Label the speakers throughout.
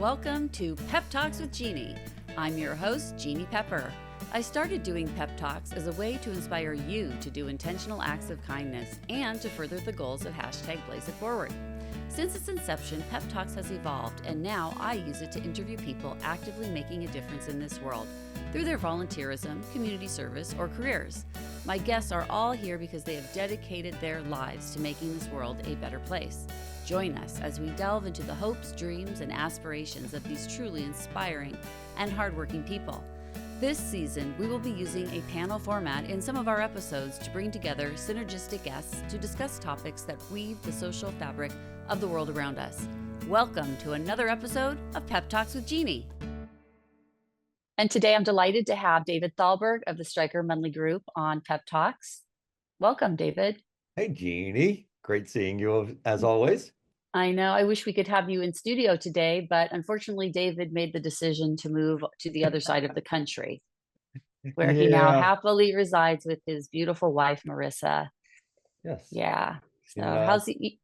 Speaker 1: Welcome to Pep Talks with Jeannie. I'm your host, Jeannie Pepper. I started doing Pep Talks as a way to inspire you to do intentional acts of kindness and to further the goals of #BlazeItForward. Since its inception, Pep Talks has evolved, and now I use it to interview people actively making a difference in this world through their volunteerism, community service, or careers. My guests are all here because they have dedicated their lives to making this world a better place. Join us as we delve into the hopes, dreams, and aspirations of these truly inspiring and hardworking people. This season, we will be using a panel format in some of our episodes to bring together synergistic guests to discuss topics that weave the social fabric of the world around us. Welcome to another episode of Pep Talks with Jeannie. And today I'm delighted to have David Thalberg of the Stryker-Munley Group on Pep Talks. Welcome, David.
Speaker 2: Hey, Jeannie. Great seeing you as always.
Speaker 1: I know. I wish we could have you in studio today, but unfortunately, David made the decision to move to the other side of the country, where he now happily resides with his beautiful wife, Marissa.
Speaker 2: Yes.
Speaker 1: Yeah. So how's he?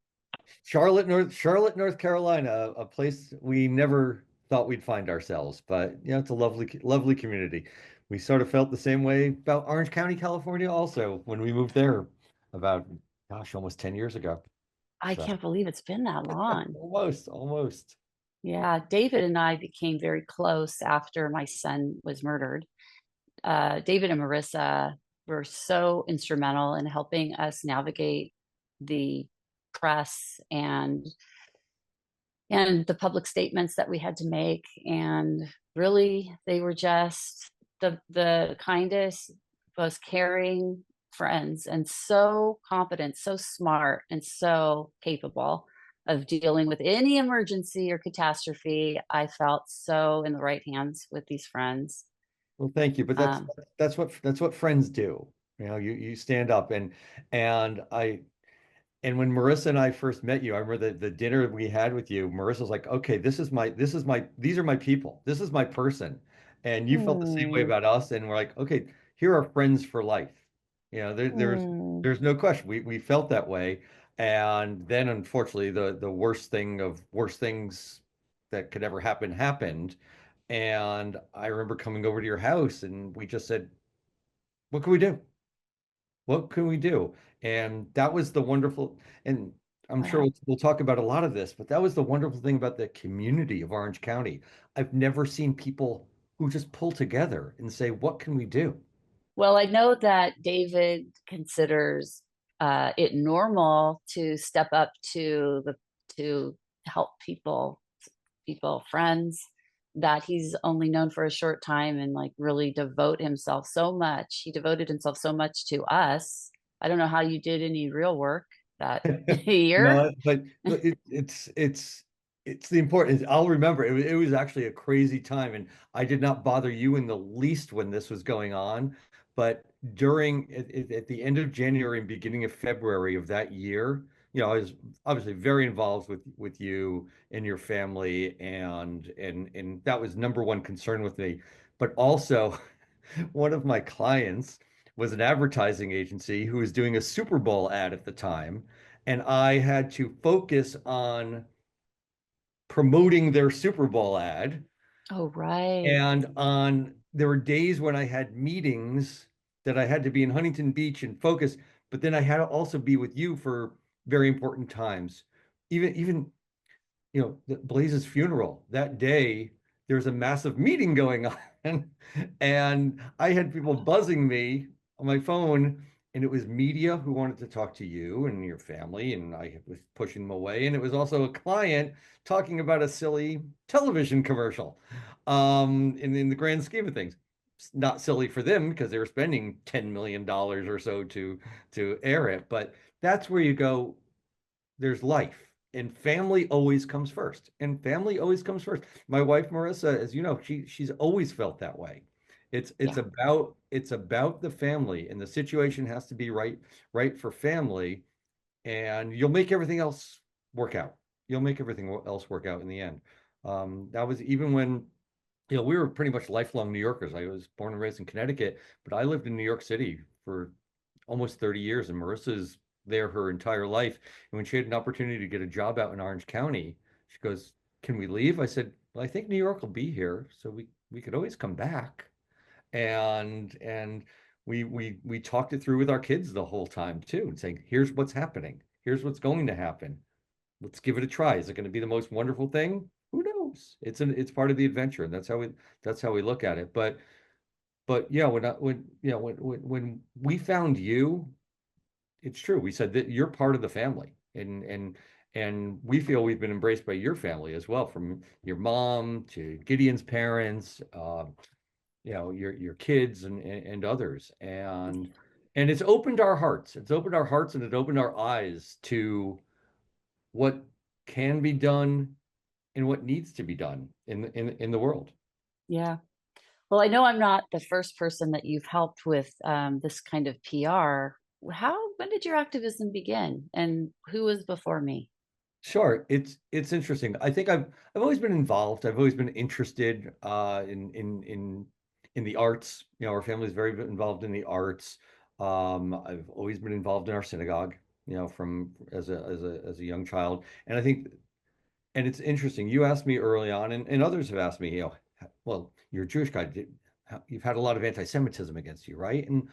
Speaker 2: Charlotte, North Carolina, a place we never thought we'd find ourselves, but it's a lovely community. We sort of felt the same way about Orange County, California, also when we moved there about, almost 10 years ago.
Speaker 1: I can't believe it's been that long.
Speaker 2: Almost.
Speaker 1: Yeah, David and I became very close after my son was murdered. David and Marissa were so instrumental in helping us navigate the press and the public statements that we had to make. And really, they were just the kindest, most caring friends, and so competent, so smart, and so capable of dealing with any emergency or catastrophe. I felt so in the right hands with these friends.
Speaker 2: Well, thank you. But that's what friends do. You stand up and when Marissa and I first met you, I remember the dinner we had with you. Marissa's like, okay, these are my people. This is my person. And you felt the same way about us. And we're like, okay, here are friends for life. There's no question. We felt that way. And then unfortunately the worst things that could ever happen happened. And I remember coming over to your house and we just said, what can we do? What can we do? And that was the wonderful, and I'm sure we'll talk about a lot of this, but that was the wonderful thing about the community of Orange County. I've never seen people who just pull together and say, what can we do?
Speaker 1: Well, I know that David considers it normal to step up to help people, friends that he's only known for a short time, and really devote himself so much. He devoted himself so much to us. I don't know how you did any real work that year.
Speaker 2: No, but it's the importance. I'll remember it was actually a crazy time, and I did not bother you in the least when this was going on. But at the end of January and beginning of February of that year, I was obviously very involved with you and your family, and that was number one concern with me. But also, one of my clients was an advertising agency who was doing a Super Bowl ad at the time, and I had to focus on promoting their Super Bowl ad.
Speaker 1: Oh, right.
Speaker 2: And there were days when I had meetings that I had to be in Huntington Beach and focus, but then I had to also be with you for very important times. Even Blaze's funeral that day, there was a massive meeting going on, and I had people buzzing me on my phone, and it was media who wanted to talk to you and your family, and I was pushing them away. And it was also a client talking about a silly television commercial. In the grand scheme of things, it's not silly for them because they were spending $10 million or so to air it. But that's where you go, there's life. And family always comes first. My wife, Marissa, as you know, she's always felt that way. It's about the family, and the situation has to be right for family, and you'll make everything else work out. In the end. That was even when, we were pretty much lifelong New Yorkers. I was born and raised in Connecticut, but I lived in New York City for almost 30 years, and Marissa's there her entire life. And when she had an opportunity to get a job out in Orange County, she goes, "Can we leave?" I said, well, I think New York will be here, so we could always come back. And we talked it through with our kids the whole time too, and saying, here's what's happening, here's what's going to happen. Let's give it a try. Is it going to be the most wonderful thing? Who knows? It's part of the adventure, and that's how we look at it. But yeah, when we found you, it's true. We said that you're part of the family, and we feel we've been embraced by your family as well, from your mom to Gideon's parents, your kids and others, and it's opened our hearts. It's opened our hearts, and it opened our eyes to what can be done and what needs to be done in the world.
Speaker 1: Yeah. Well, I know I'm not the first person that you've helped with this kind of PR. When did your activism begin, and who was before me?
Speaker 2: Sure, it's interesting. I think I've always been involved. I've always been interested in the arts. Our family's very involved in the arts. I've always been involved in our synagogue, from as a young child. And I think, and it's interesting. You asked me early on, and others have asked me, well, you're a Jewish guy. You've had a lot of anti-Semitism against you, right? And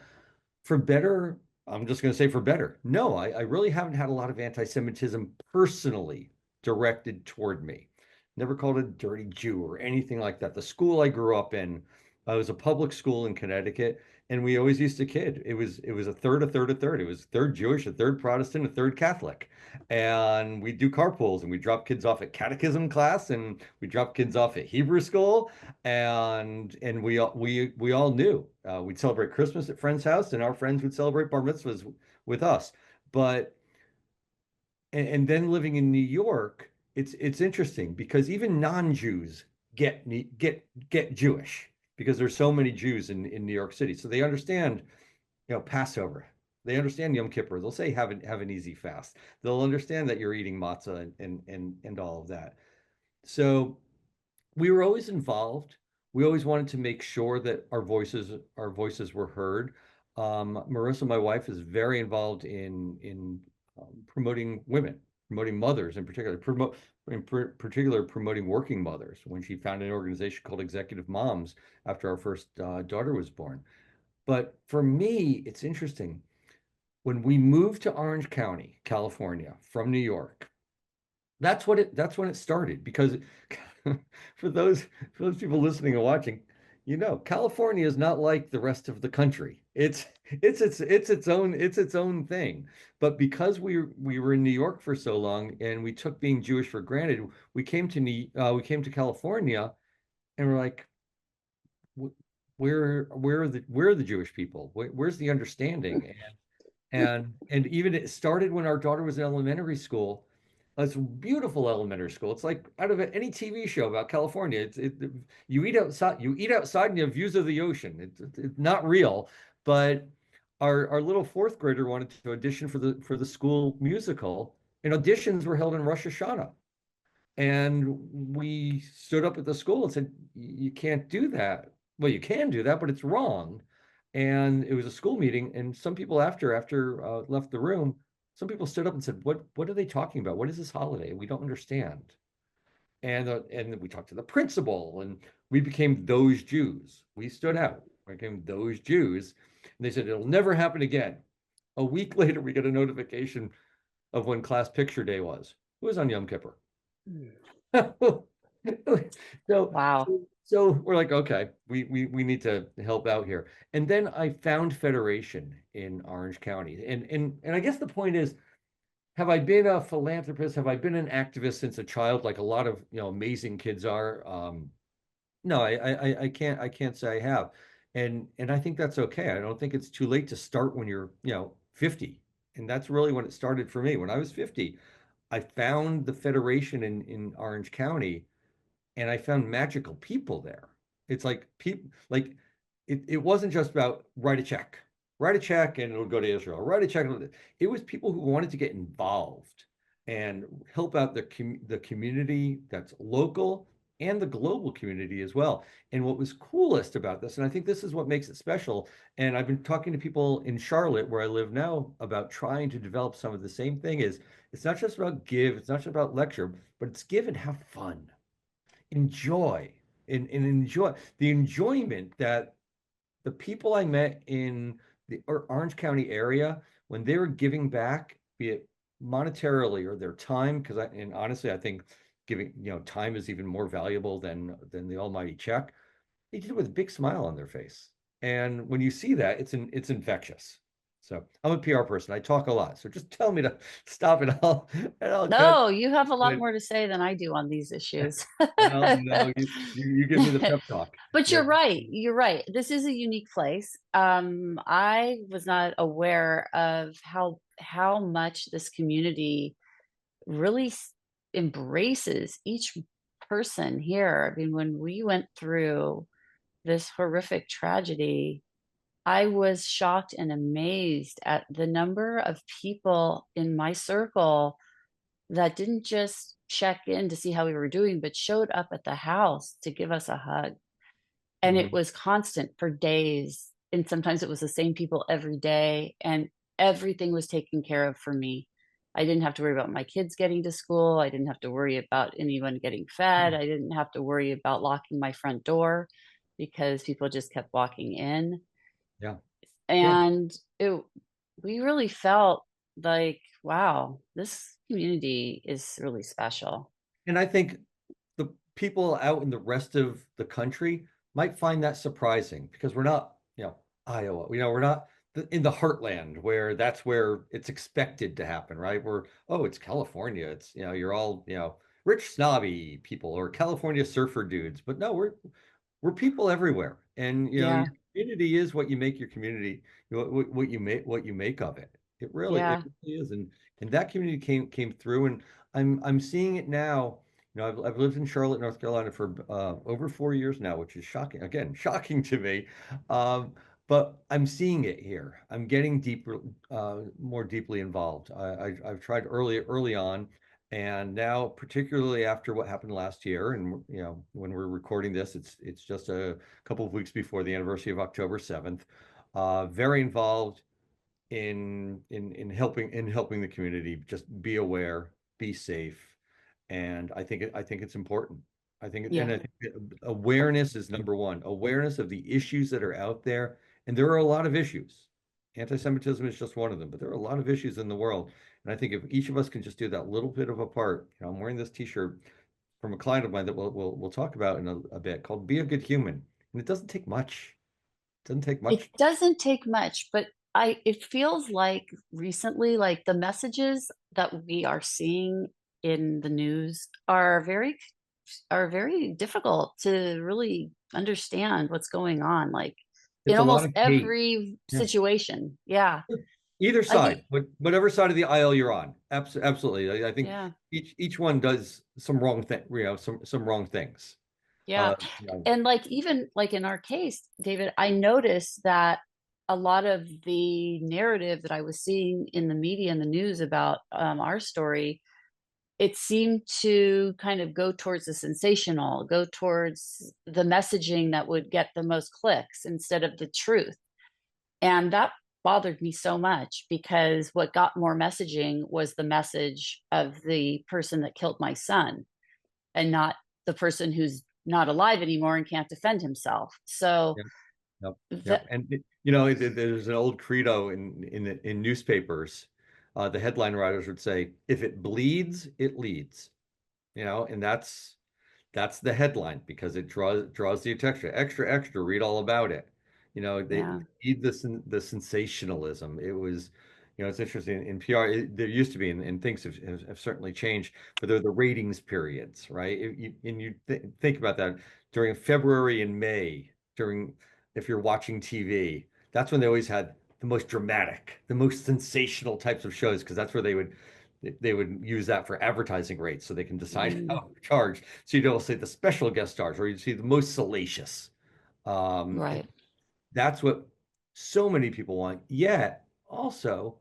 Speaker 2: for better, I'm just going to say for better. No, I really haven't had a lot of anti-Semitism personally directed toward me. Never called a dirty Jew or anything like that. The school I grew up in, I was a public school in Connecticut, and we always used to kid. It was a third, a third, a third. It was a third Jewish, a third Protestant, a third Catholic. And we do carpools, and we drop kids off at catechism class, and we drop kids off at Hebrew school, and we all knew we'd celebrate Christmas at friends' house, and our friends would celebrate bar mitzvahs with us. But and then living in New York, it's interesting because even non-Jews get Jewish because there's so many Jews in New York City, so they understand, Passover. They understand Yom Kippur. They'll say have an easy fast. They'll understand that you're eating matzah and all of that. So we were always involved. We always wanted to make sure that our voices were heard. Marissa, my wife, is very involved in promoting women, promoting mothers in particular promoting working mothers. When she founded an organization called Executive Moms after our first daughter was born. But for me, it's interesting. When we moved to Orange County, California, from New York, that's when it started because for those people listening and watching, California is not like the rest of the country. It's its own thing. But because we were in New York for so long and we took being Jewish for granted, we came to California, and we're like, where are the Jewish people? Where's the understanding? And even it started when our daughter was in elementary school. It's a beautiful elementary school. It's like out of any TV show about California. You eat outside and you have views of the ocean. It's not real, but our little fourth grader wanted to audition for the school musical, and auditions were held in Rosh Hashanah. And we stood up at the school and said, you can't do that. Well, you can do that, but it's wrong. And it was a school meeting, and some people after left the room, some people stood up and said, "What are they talking about? What is this holiday? We don't understand." And we talked to the principal, and we became those Jews. We stood out, we became those Jews, and they said it'll never happen again. A week later, we get a notification of when class picture day was. It was on Yom Kippur. So
Speaker 1: Wow.
Speaker 2: so we're like, okay, we need to help out here. And then I found Federation in Orange County. And I guess the point is, have I been a philanthropist? Have I been an activist since a child, like a lot of amazing kids are? No, I can't say I have. And I think that's okay. I don't think it's too late to start when you're 50. And that's really when it started for me. When I was 50, I found the Federation in Orange County, and I found magical people there. It's like people like it wasn't just about write a check and it'll go to Israel. Write a check. It was people who wanted to get involved and help out the community that's local and the global community as well. And what was coolest about this, and I think this is what makes it special, and I've been talking to people in Charlotte, where I live now, about trying to develop some of the same thing, is it's not just about give, it's not just about lecture, but it's give and have fun. enjoy and enjoy the enjoyment that the people I met in the Orange County area when they were giving back, be it monetarily or their time, because and honestly, I think giving, time is even more valuable than the almighty check. They did it with a big smile on their face. And when you see that, it's infectious. So I'm a PR person. I talk a lot. So just tell me to stop and I'll cut.
Speaker 1: No, you have a lot
Speaker 2: But
Speaker 1: more to say than I do on these issues.
Speaker 2: well, you give me the pep talk.
Speaker 1: But you're
Speaker 2: That
Speaker 1: right. You're right. This is a unique place. I was not aware of how much this community really embraces each person here. I mean, when we went through this horrific tragedy, I was shocked and amazed at the number of people in my circle that didn't just check in to see how we were doing, but showed up at the house to give us a hug. And it
Speaker 2: Mhm.
Speaker 1: was constant for days. And sometimes it was the same people every day. And everything was taken care of for me. I didn't have to worry about my kids getting to school. I didn't have to worry about anyone getting fed. I didn't have to worry about locking my front door because people just kept walking in.
Speaker 2: Yeah. Yeah.
Speaker 1: And we really felt like, wow, this community is really special.
Speaker 2: And I think the people out in the rest of the country might find that surprising because we're not, Iowa, we're not in the heartland where that's where it's expected to happen, right? Oh, it's California. It's, you're all, rich snobby people or California surfer dudes. But no, we're people everywhere. And, your
Speaker 1: Yeah.
Speaker 2: community is what you make your community, what you make of it. It
Speaker 1: Yeah.
Speaker 2: really is. And that community came through and I'm seeing it now. I've lived in Charlotte, North Carolina for over 4 years now, which is shocking. Again, shocking to me. Um, but I'm seeing it here. I'm getting more deeply involved. I've tried early on, and now, particularly after what happened last year, and when we're recording this, it's just a couple of weeks before the anniversary of October 7th. Very involved in helping the community just be aware, be safe, and I think it's important.
Speaker 1: Yeah.
Speaker 2: I think awareness is number one. Awareness of the issues that are out there, and there are a lot of issues. Anti-Semitism is just one of them, but there are a lot of issues in the world, and I think if each of us can just do that little bit of a part, I'm wearing this T-shirt from a client of mine that we'll talk about in a bit called "Be a Good Human," and it doesn't take much. It doesn't take
Speaker 1: It
Speaker 2: much.
Speaker 1: doesn't take much, but it feels like recently, like the messages that we are seeing in the news are very difficult to really understand what's going on, like in
Speaker 2: It's a lot
Speaker 1: almost
Speaker 2: of hate.
Speaker 1: every
Speaker 2: Yeah.
Speaker 1: situation. Yeah.
Speaker 2: Either
Speaker 1: Like
Speaker 2: side, whatever side of the aisle you're on. Absolutely. I think
Speaker 1: yeah.
Speaker 2: each one does some wrong thing, some wrong things.
Speaker 1: Yeah. And like even like in our case, David, I noticed that a lot of the narrative that I was seeing in the media and the news about our story, it seemed to kind of go towards the sensational, go towards the messaging that would get the most clicks instead of the truth. And that bothered me so much because what got more messaging was the message of the person that killed my son and not the person who's not alive anymore and can't defend himself. So
Speaker 2: Yep, yep, yep.
Speaker 1: that,
Speaker 2: And there's an old credo in newspapers. The headline writers would say, "If it bleeds, it leads." And that's the headline because it draws the attention. Extra, read all about it. They
Speaker 1: yeah,
Speaker 2: need the sensationalism. It was, it's interesting in PR. There used to be, and things have certainly changed, but there are the ratings periods, right? And you think about that during February and May, if you're watching TV, that's when they always had the most dramatic, the most sensational types of shows because that's where they would use that for advertising rates so they can decide how
Speaker 1: mm,
Speaker 2: to charge. So you don't say the special guest stars or you see the most salacious. And
Speaker 1: right.
Speaker 2: that's what so many people want. Yet also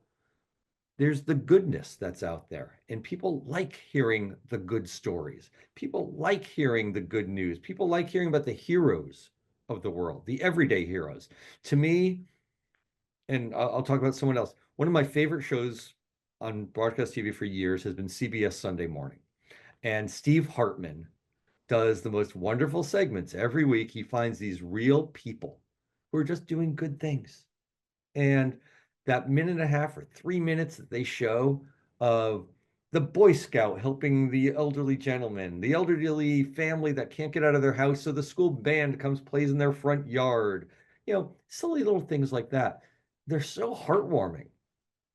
Speaker 2: there's the goodness that's out there. And people like hearing the good stories. People like hearing the good news. People like hearing about the heroes of the world, the everyday heroes. To me, and I'll talk about someone else. One of my favorite shows on broadcast TV for years has been CBS Sunday Morning. And Steve Hartman does the most wonderful segments every week. He finds these real people who are just doing good things. And that minute and a half or 3 minutes that they show of the Boy Scout helping the elderly gentleman, the elderly family that can't get out of their house, so the school band comes, plays in their front yard, silly little things like that. They're so heartwarming.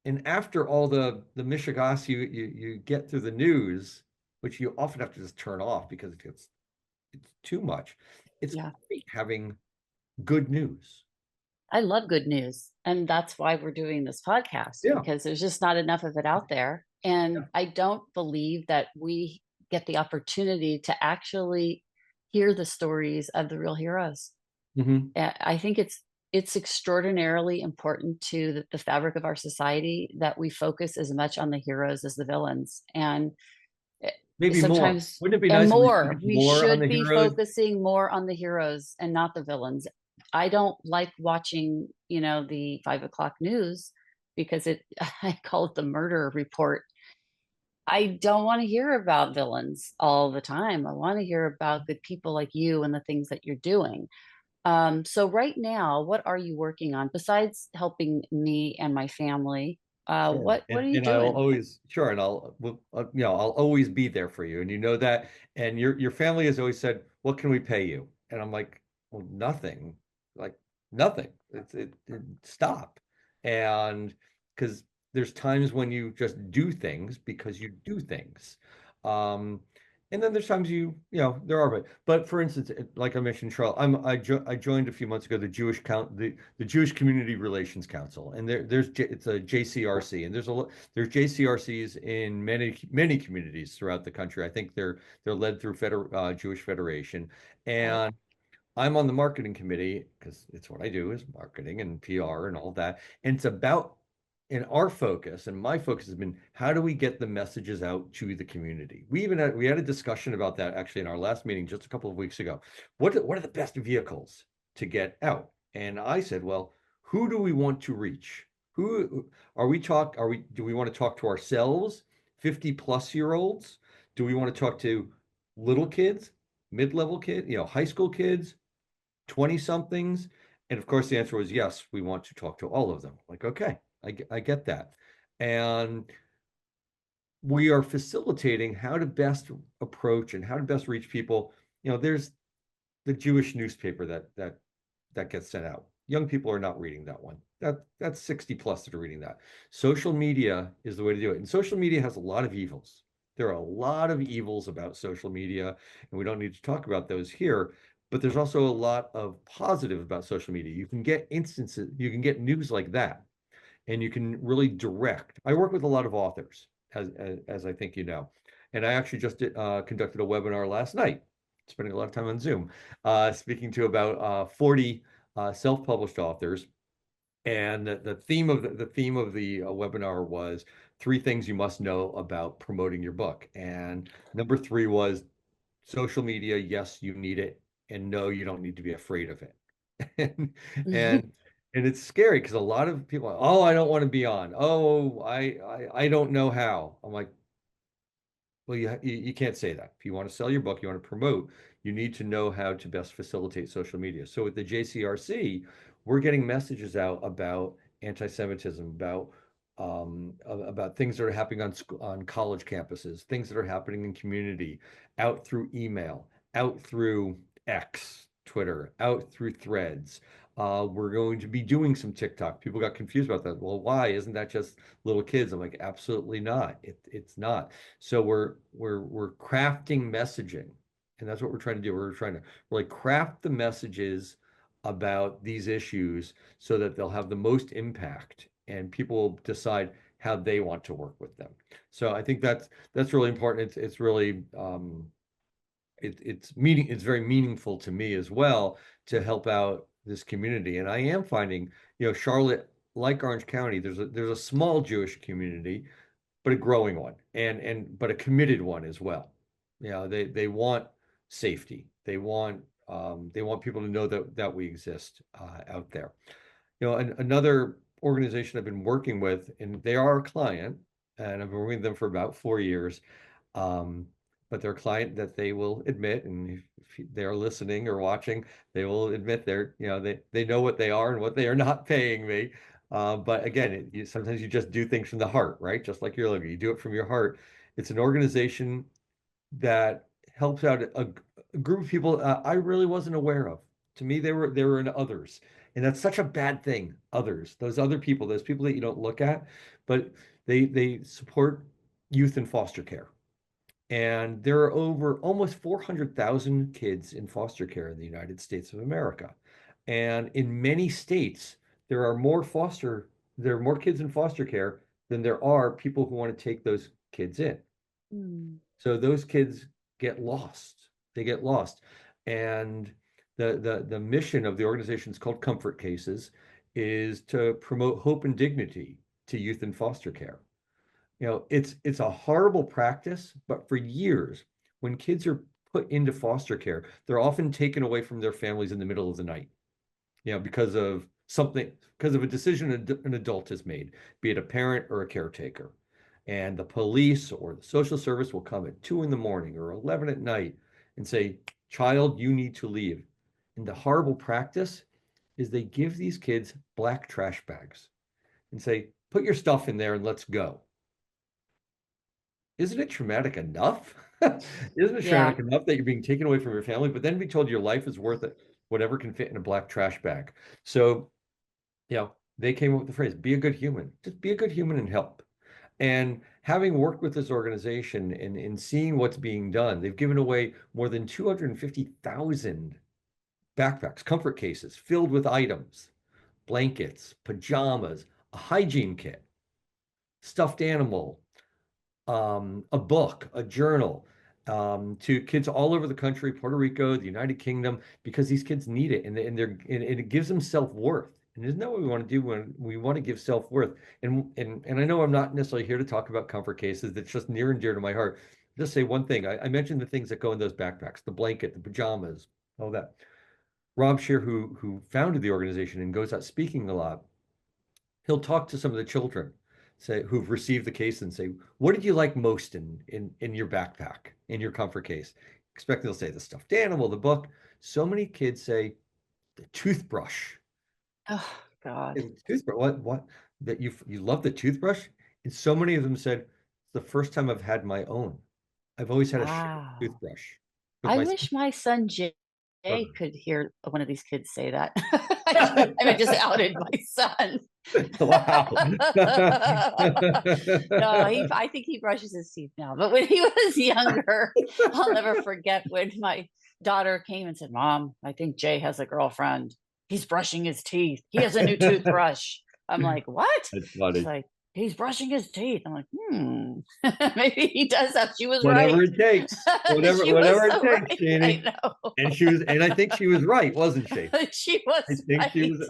Speaker 2: And after all the mishigas you get through the news, which you often have to just turn off because it's too much. It's
Speaker 1: Yeah.
Speaker 2: great having good news.
Speaker 1: I love good news. And that's why we're doing this podcast,
Speaker 2: Yeah.
Speaker 1: because there's just not enough of it out there.
Speaker 2: Yeah.
Speaker 1: And I don't believe that we get the opportunity to actually hear the stories of the real heroes.
Speaker 2: Hmm.
Speaker 1: I think it's extraordinarily important to the fabric of our society that we focus as much on the heroes as the villains. And
Speaker 2: Maybe more.
Speaker 1: sometimes,
Speaker 2: Wouldn't it be
Speaker 1: and
Speaker 2: nice if we
Speaker 1: more,
Speaker 2: focused
Speaker 1: we
Speaker 2: more on
Speaker 1: should
Speaker 2: the
Speaker 1: be
Speaker 2: heroes?
Speaker 1: focusing more on the heroes and not the villains. I don't like watching, the 5 o'clock news, because I call it the murder report. I don't want to hear about villains all the time. I want to hear about good people like you and the things that you're doing. So right now, what are you working on besides helping me and my family?
Speaker 2: Sure.
Speaker 1: What are you
Speaker 2: And I'll
Speaker 1: doing?
Speaker 2: always, sure, and I'll always be there for you, and you know that. And your family has always said, "What can we pay you?" And I'm like, "Well, nothing, like nothing. Stop." And because there's times when you just do things because you do things, um, and then there's times there are, but for instance, like I mentioned, Charles, I joined a few months ago the Jewish Community Relations Council, and it's a JCRC, and there's JCRCs in many communities throughout the country. I think they're led through Jewish Federation,
Speaker 1: Right.
Speaker 2: and I'm on the marketing committee because it's what I do is marketing and PR and all that. And it's about, and our focus and my focus has been how do we get the messages out to the community? We had a discussion about that actually in our last meeting just a couple of weeks ago. What are the best vehicles to get out? And I said, well, who do we want to reach? Who do we want to talk to ourselves, 50 plus year olds? Do we want to talk to little kids, mid-level kids, high school kids, 20 somethings? And of course, the answer was yes, we want to talk to all of them. Like, okay, I get that. And we are facilitating how to best approach and how to best reach people. There's the Jewish newspaper that gets sent out. Young people are not reading that one. That's 60 plus that are reading that. Social media is the way to do it. And social media has a lot of evils. There are a lot of evils about social media, and we don't need to talk about those here. But there's also a lot of positive about social media. You can get instances, you can get news like that, and you can really direct. I work with a lot of authors, as I think you know, and I actually just conducted a webinar last night, spending a lot of time on Zoom, speaking to about 40 self-published authors. And the theme of the webinar was 3 things you must know about promoting your book. And number 3 was social media. Yes, you need it, and no, you don't need to be afraid of it. and and and it's scary because a lot of people are, oh, I don't want to be on. Oh, I don't know how. I'm like, well, you can't say that. If you want to sell your book, you want to promote, you need to know how to best facilitate social media. So with the JCRC, we're getting messages out about anti-Semitism, about things that are happening on college campuses, things that are happening in community, out through email, out through X, Twitter, out through Threads. We're going to be doing some TikTok. People got confused about that. Well, why? Isn't that just little kids? I'm like, absolutely not. It's not. So we're crafting messaging, and that's what we're trying to do. We're trying to really craft the messages about these issues so that they'll have the most impact, and people will decide how they want to work with them. So I think that's really important. It's really it's very meaningful to me as well to help out this community. And I am finding, Charlotte, like Orange County, there's a small Jewish community, but a growing one, but a committed one as well. They want safety. They want people to know that we exist out there. Another organization I've been working with, and they are a client, and I've been working with them for about 4 years. Um, but they're a client that they will admit, and if they're listening or watching, they will admit they know what they are and what they are not paying me. But again, sometimes you just do things from the heart, right? Just like you're looking, you do it from your heart. It's an organization that helps out a group of people I really wasn't aware of. To me, they were in others, and that's such a bad thing. Others, those other people, those people that you don't look at, but they support youth in foster care. And there are over almost 400,000 kids in foster care in the United States of America. And in many states, there are more foster, there are more kids in foster care than there are people who want to take those kids in.
Speaker 1: Mm.
Speaker 2: So those kids get lost. They get lost. And the mission of the organization is called Comfort Cases, is to promote hope and dignity to youth in foster care. It's a horrible practice, but for years, when kids are put into foster care, they're often taken away from their families in the middle of the night, because of something, because of a decision an adult has made, be it a parent or a caretaker. And the police or the social service will come at 2 in the morning or 11 at night and say, child, you need to leave. And the horrible practice is they give these kids black trash bags and say, put your stuff in there and let's go. Isn't it traumatic enough? Isn't it
Speaker 1: Yeah.
Speaker 2: traumatic enough that you're being taken away from your family, but then be told your life is worth it, whatever can fit in a black trash bag? So, they came up with the phrase, be a good human. Just be a good human and help. And having worked with this organization and seeing what's being done, they've given away more than 250,000 backpacks, comfort cases filled with items, blankets, pajamas, a hygiene kit, stuffed animal, a book, a journal, to kids all over the country, Puerto Rico, the United Kingdom, because these kids need it, and it gives them self-worth. And isn't that what we want to do when we want to give self-worth? And I know I'm not necessarily here to talk about comfort cases. That's just near and dear to my heart. Just say one thing. I mentioned the things that go in those backpacks, the blanket, the pajamas, all that. Rob Shear, who founded the organization and goes out speaking a lot, he'll talk to some of the children, say, who've received the case, and say, what did you like most in your backpack, in your comfort case? Expect they'll say the stuffed animal, the book. So many kids say the toothbrush.
Speaker 1: Oh, God.
Speaker 2: Toothbrush. What? That you love the toothbrush? And so many of them said, it's the first time I've had my own. I've always had a shared
Speaker 1: Wow.
Speaker 2: toothbrush with
Speaker 1: I
Speaker 2: my
Speaker 1: wish my son Jay
Speaker 2: brother.
Speaker 1: could hear one of these kids say that. I just outed my son.
Speaker 2: Wow.
Speaker 1: No, I think he brushes his teeth now. But when he was younger, I'll never forget when my daughter came and said, Mom, I think Jay has a girlfriend. He's brushing his teeth. He has a new toothbrush. I'm like, what?
Speaker 2: That's
Speaker 1: She's
Speaker 2: funny.
Speaker 1: like, he's brushing his teeth. I'm like, maybe he does that. She was
Speaker 2: Whatever
Speaker 1: right.
Speaker 2: it takes. Whatever,
Speaker 1: She was
Speaker 2: whatever it
Speaker 1: so
Speaker 2: takes,
Speaker 1: right. I
Speaker 2: Jeannie.
Speaker 1: know.
Speaker 2: And I think she was right, wasn't she?
Speaker 1: She was right.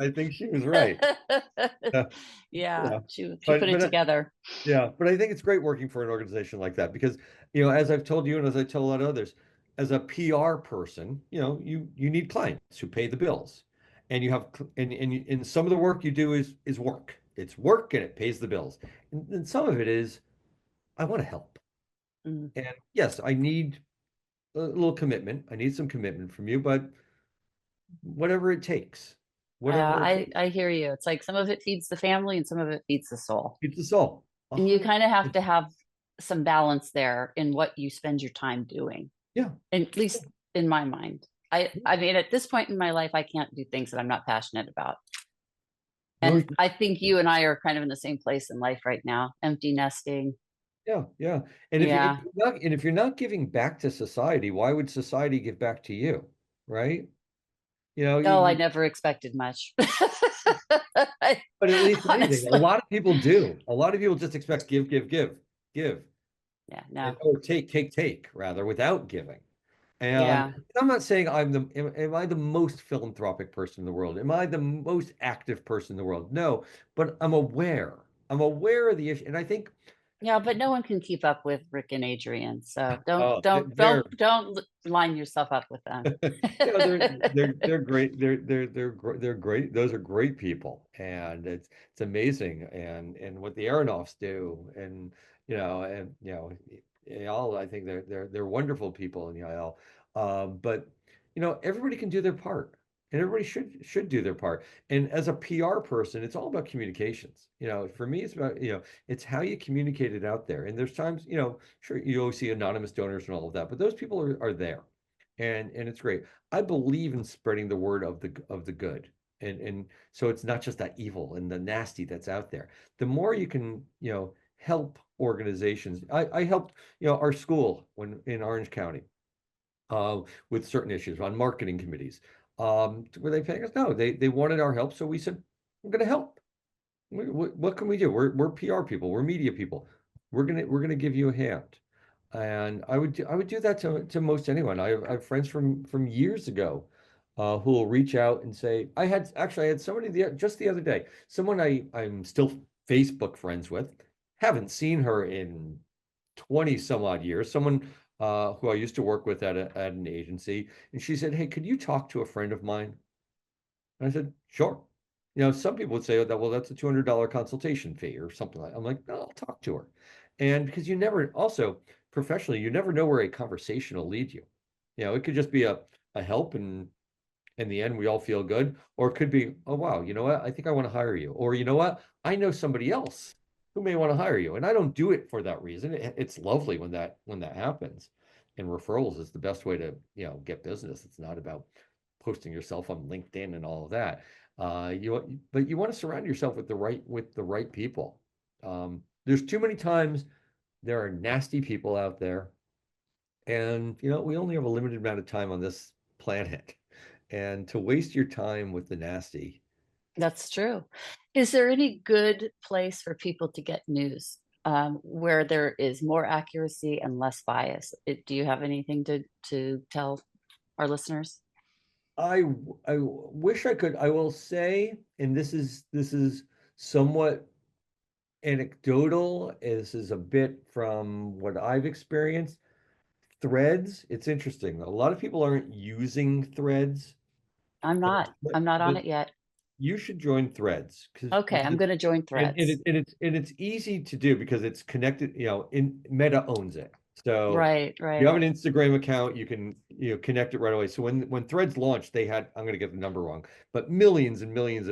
Speaker 2: I think she was right. Uh,
Speaker 1: Yeah,
Speaker 2: yeah.
Speaker 1: she
Speaker 2: But
Speaker 1: put it
Speaker 2: but
Speaker 1: together.
Speaker 2: yeah, but I think it's great working for an organization like that because, as I've told you and as I tell a lot of others, as a PR person, you need clients who pay the bills. And you have and some of the work you do is work. It's work and it pays the bills. And some of it is I want to help.
Speaker 1: Mm.
Speaker 2: And yes, I need a little commitment. I need some commitment from you, but whatever it takes, whatever it takes.
Speaker 1: I hear you. It's like some of it feeds the family and some of it feeds the soul.
Speaker 2: It's us all.
Speaker 1: And you
Speaker 2: 100.
Speaker 1: kind of have to have some balance there in what you spend your time doing.
Speaker 2: Yeah.
Speaker 1: At least in my mind. I mean, at this point in my life, I can't do things that I'm not passionate about.
Speaker 2: No,
Speaker 1: And I think you and I are kind of in the same place in life right now, empty nesting.
Speaker 2: yeah, yeah. And
Speaker 1: Yeah.
Speaker 2: if you're not giving back to society, why would society give back to you? Right? You know,
Speaker 1: Oh, I
Speaker 2: you,
Speaker 1: never expected much.
Speaker 2: but at least anything. A
Speaker 1: Honestly.
Speaker 2: lot of people do. A lot of people just expect give, give, give, give,
Speaker 1: Yeah, no.
Speaker 2: or take, take, take, rather, without giving. And
Speaker 1: Yeah.
Speaker 2: I'm not saying am I the most philanthropic person in the world? Am I the most active person in the world? No, but I'm aware. I'm aware of the issue. And I think,
Speaker 1: Yeah, but no one can keep up with Rick and Adrian. So don't
Speaker 2: oh,
Speaker 1: don't
Speaker 2: they're,
Speaker 1: don't don't line yourself up with them.
Speaker 2: they're great. They're great. Those are great people. And it's amazing. And what the Aronoffs do. And, IL. I think they're wonderful people in the IL. But everybody can do their part, and everybody should do their part. And as a PR person, it's all about communications. For me, it's about it's how you communicate it out there. And there's times, sure, you always see anonymous donors and all of that, but those people are there, and it's great. I believe in spreading the word of the good. And so it's not just that evil and the nasty that's out there. The more you can, help organizations. I helped, our school when in Orange County, with certain issues on marketing committees. Were they paying us? No, they wanted our help, so we said, "We're going to help. What can we do? We're PR people. We're media people. We're gonna give you a hand." And I would do that to most anyone. I have friends from years ago, who will reach out and say, I had somebody just the other day, someone I'm still Facebook friends with, haven't seen her in 20 some odd years, someone, who I used to work with at an agency, and she said, "Hey, could you talk to a friend of mine?" And I said, "Sure." Some people would say that, well, that's a $200 consultation fee or something like. I'm like, no, I'll talk to her. And because you never, also professionally, you never know where a conversation will lead you. It could just be a help, and in the end, we all feel good. Or it could be, oh, wow, you know what? I think I want to hire you. Or you know what? I know somebody else who may want to hire you. And I don't do it for that reason. It's lovely when that happens. And referrals is the best way to, get business. It's not about posting yourself on LinkedIn and all of that. But you want to surround yourself with the right people. There's too many times there are nasty people out there, and we only have a limited amount of time on this planet. And to waste your time with the nasty.
Speaker 1: That's true. Is there any good place for people to get news, where there is more accuracy and less bias? Do you have anything to tell our listeners?
Speaker 2: I wish I could. I will say, and this is somewhat anecdotal. This is a bit from what I've experienced. Threads, it's interesting. A lot of people aren't using Threads,
Speaker 1: I'm
Speaker 2: but
Speaker 1: not. I'm not on
Speaker 2: but
Speaker 1: it yet.
Speaker 2: you should join Threads because
Speaker 1: Okay, I'm going to join
Speaker 2: and, and,
Speaker 1: Threads.
Speaker 2: it, and it's easy to do because it's connected. In Meta owns it, so
Speaker 1: Right,
Speaker 2: you have
Speaker 1: right.
Speaker 2: an Instagram account, you can connect it right away. So when Threads launched, they had, I'm going to get the number wrong, but millions and millions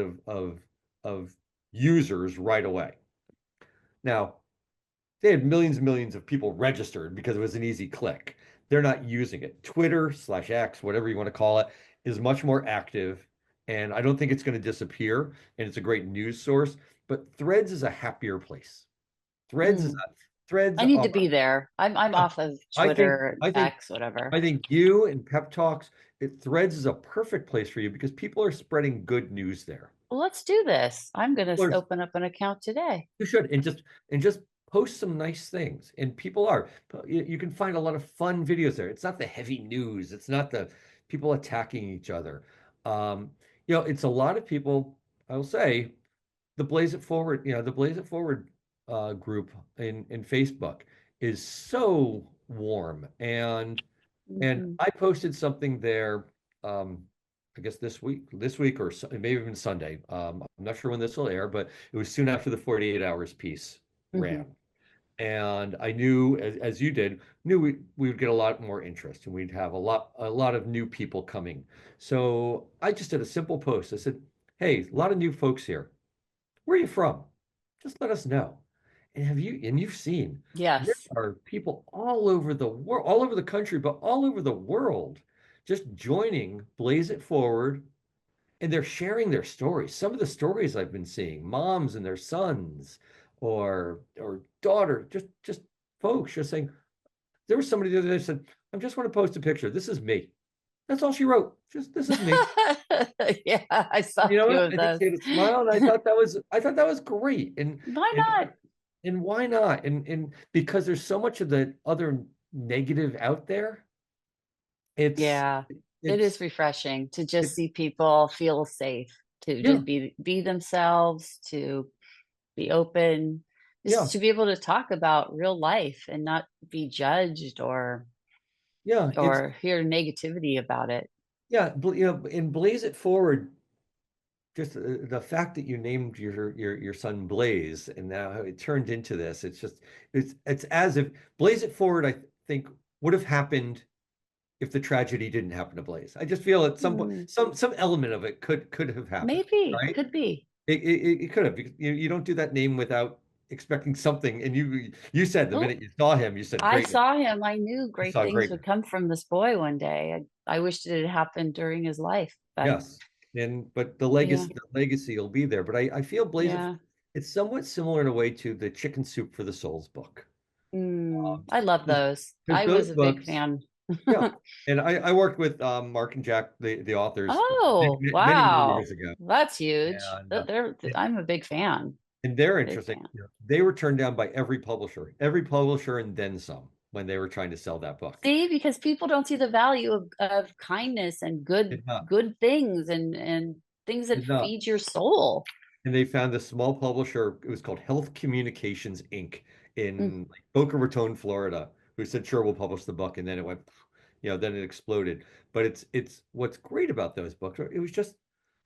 Speaker 2: of users right away. Now they had millions and millions of people registered because it was an easy click. They're not using it. Twitter/X, whatever you want to call it, is much more active. And I don't think it's going to disappear. And it's a great news source. But Threads is a happier place. Threads is
Speaker 1: Mm,
Speaker 2: a Threads
Speaker 1: I need to
Speaker 2: are,
Speaker 1: be there. I'm
Speaker 2: yeah,
Speaker 1: off of
Speaker 2: I think
Speaker 1: Twitter,
Speaker 2: I think
Speaker 1: X, whatever.
Speaker 2: I think you and Pep Talks, Threads is a perfect place for you because people are spreading good news there.
Speaker 1: Well, let's do this. I'm going
Speaker 2: People
Speaker 1: to
Speaker 2: are
Speaker 1: open up an account today.
Speaker 2: You should, and just post some nice things. And people are you can find a lot of fun videos there. It's not the heavy news. It's not the people attacking each other. It's a lot of people. I will say the Blaze It Forward group in Facebook is so warm, and
Speaker 1: Mhm.
Speaker 2: I posted something there. Um, I guess this week or maybe even Sunday. I'm not sure when this will air, but it was soon after the 48 hours piece
Speaker 1: Mhm.
Speaker 2: ran. And I knew, as you did, knew we would get a lot more interest and we'd have a lot of new people coming. So I just did a simple post. I said, "Hey, a lot of new folks here. Where are you from? Just let us know." And you've seen there
Speaker 1: Yes.
Speaker 2: are people all over the world, all over the country, but all over the world, just joining Blaze It Forward, and they're sharing their stories. Some of the stories I've been seeing, moms and their sons, or daughter, just folks just saying. There was somebody the other day said, "I just want to post a picture. This is me." That's all she wrote. Just, "This is me."
Speaker 1: Yeah, I saw
Speaker 2: You
Speaker 1: a
Speaker 2: know
Speaker 1: few
Speaker 2: what?
Speaker 1: of
Speaker 2: I think
Speaker 1: those.
Speaker 2: she had a smile, and I thought that was great. And
Speaker 1: Why
Speaker 2: and
Speaker 1: not?
Speaker 2: and why not? And because there's so much of the other negative out there, it's
Speaker 1: Yeah, it is
Speaker 2: it's
Speaker 1: refreshing to just
Speaker 2: it's
Speaker 1: see people feel safe, to
Speaker 2: yeah,
Speaker 1: just be themselves, to be open, just
Speaker 2: yeah,
Speaker 1: to be able to talk about real life and not be judged
Speaker 2: yeah.
Speaker 1: or hear negativity about it.
Speaker 2: In Blaze It Forward, just the fact that you named your son Blaze and now it turned into this, it's as if Blaze It Forward, I think, would have happened if the tragedy didn't happen to Blaze. I just feel at some point,
Speaker 1: Hmm.
Speaker 2: some element of it could have happened,
Speaker 1: Maybe,
Speaker 2: right?
Speaker 1: could be.
Speaker 2: It could have, because you don't do that name without expecting something. And you said the
Speaker 1: Oh,
Speaker 2: minute you saw him, you said
Speaker 1: I
Speaker 2: greatness.
Speaker 1: saw him. I knew
Speaker 2: You
Speaker 1: great
Speaker 2: saw
Speaker 1: things would
Speaker 2: greatness.
Speaker 1: come from this boy one day. I wished it had happened during his life, but
Speaker 2: Yes. And but
Speaker 1: yeah,
Speaker 2: the legacy will be there. But I feel Blaze of
Speaker 1: yeah.
Speaker 2: it's somewhat similar in a way to the Chicken Soup for the Souls book.
Speaker 1: I love those.
Speaker 2: Because
Speaker 1: I
Speaker 2: those
Speaker 1: was a big
Speaker 2: books,
Speaker 1: fan.
Speaker 2: yeah. And I worked with Mark and Jack, the authors,
Speaker 1: Oh,
Speaker 2: many
Speaker 1: wow.
Speaker 2: years ago.
Speaker 1: That's huge.
Speaker 2: And
Speaker 1: I'm a big fan.
Speaker 2: they're
Speaker 1: Big
Speaker 2: interesting.
Speaker 1: fan.
Speaker 2: You know, they were turned down by every publisher and then some when they were trying to sell that book.
Speaker 1: See, because people don't see the value of kindness and
Speaker 2: Did not,
Speaker 1: good things and things that
Speaker 2: did not.
Speaker 1: feed your soul.
Speaker 2: And they found a small publisher, it was called Health Communications Inc.
Speaker 1: Mm,
Speaker 2: in like Boca Raton, Florida, who said, sure, we'll publish the book. And then it went, then it exploded. But it's what's great about those books, it was just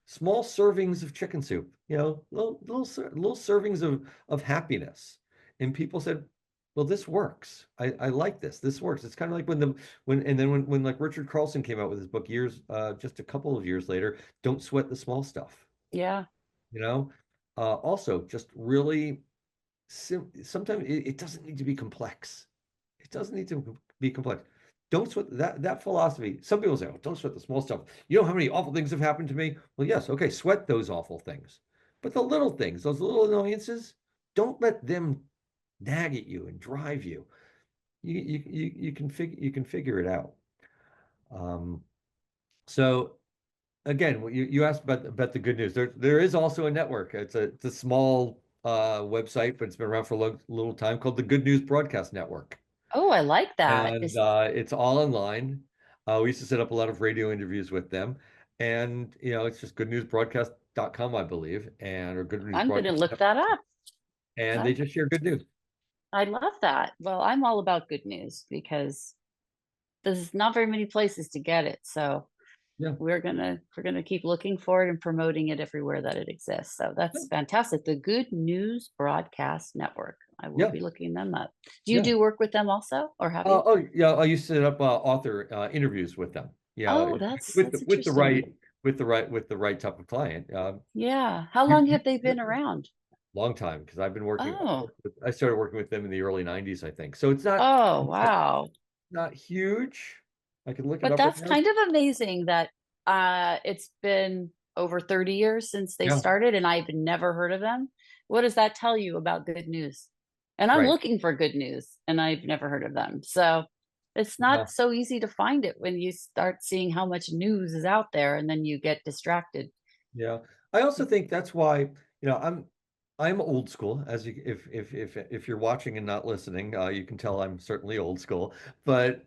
Speaker 2: small servings of chicken soup, little servings of happiness. And people said, well, this works. I like this. This works. It's kind of like when like Richard Carlson came out with his book just a couple of years later, Don't Sweat the Small Stuff.
Speaker 1: yeah,
Speaker 2: You know, also just really sometimes it doesn't need to be complex. It doesn't need to be complex. Don't sweat that philosophy. Some people say, "Oh, don't sweat the small stuff." You know how many awful things have happened to me? Well, yes, okay, sweat those awful things, but the little things, those little annoyances, don't let them nag at you and drive you. You can figure it out. Um, so again, you asked about the good news. There is also a network. It's a small website, but it's been around for a little time, called the Good News Broadcast Network,
Speaker 1: oh, I like that.
Speaker 2: and
Speaker 1: It's
Speaker 2: it's all online. We used to set up a lot of radio interviews with them, and it's just goodnewsbroadcast.com, I believe, and or Good News
Speaker 1: I'm going to
Speaker 2: Broadcast
Speaker 1: look
Speaker 2: Network,
Speaker 1: that up.
Speaker 2: and they
Speaker 1: I,
Speaker 2: just share good news.
Speaker 1: I love that. Well, I'm all about good news because there's not very many places to get it. So
Speaker 2: Yeah.
Speaker 1: we're gonna keep looking for it and promoting it everywhere that it exists. So
Speaker 2: Yeah.
Speaker 1: that's fantastic. The Good News Broadcast Network. I will
Speaker 2: Yeah.
Speaker 1: be looking them up. Do you
Speaker 2: Yeah.
Speaker 1: do work with them also, or have you?
Speaker 2: Oh, yeah, I used to set up author interviews with them.
Speaker 1: Oh, that's interesting.
Speaker 2: With the right type of client.
Speaker 1: Yeah. How long
Speaker 2: You
Speaker 1: have they been around?
Speaker 2: long time, because I've been working.
Speaker 1: Oh,
Speaker 2: I started working with them in the early '90s, I think. So
Speaker 1: oh, wow.
Speaker 2: not huge. I can look it
Speaker 1: But
Speaker 2: up right
Speaker 1: that's
Speaker 2: now.
Speaker 1: kind of amazing that it's been over 30 years since they
Speaker 2: Yeah,
Speaker 1: started and I've never heard of them. What does that tell you about good news? And I'm
Speaker 2: right.
Speaker 1: looking for good news and I've never heard of them. So it's not
Speaker 2: Yeah,
Speaker 1: so easy to find it when you start seeing how much news is out there and then you get distracted.
Speaker 2: yeah. I also think that's why, I'm old school. As you, if you're watching and not listening, you can tell I'm certainly old school. But